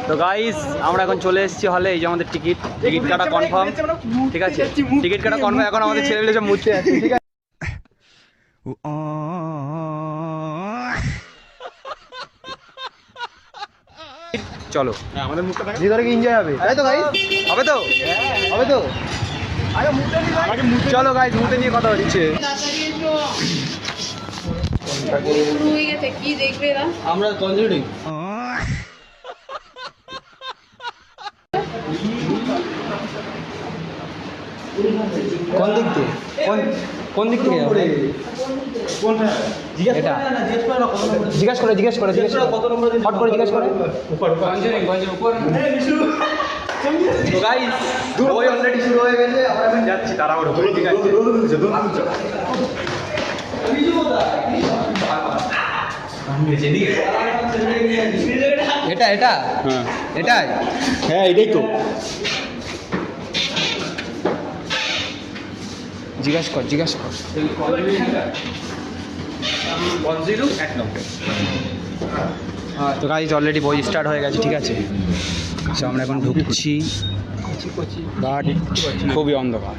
তো গাইস আমরা এখন চলে এসেছি হলে। এই যে আমাদের টিকিট কাটা কনফার্ম, ঠিক আছে? টিকিট কাটা কনফার্ম। এখন আমাদের ছেলেগুলো সব মুছতে আছে, ঠিক আছে? চলো আমাদের মুখটা ভিতরে কি এনজয় হবে, তাই তো গাইস? হবে তো, হবে তো। চলো গাইস, মুখে নিয়ে কথা হচ্ছে। আমরা কনজিউরিং কোন দিক থেকে কোন দিক থেকে জিজ্ঞেস করে কত নম্বর হট করে জিজ্ঞেস করে। তো গাইস ওই অলরেডি শুরু হয়ে গেছে, আমরা এখন যাচ্ছি তাড়াহুড়ো করে, ঠিক আছে? এটা এটা হ্যাঁ এটাই, হ্যাঁ এটাই তো। জিজ্ঞাসা কর তো গাইজ অলরেডি বই স্টার্ট হয়ে গেছে, ঠিক আছে? তো আমরা এখন ঢুকছি, বাট খুবই অন্ধকার।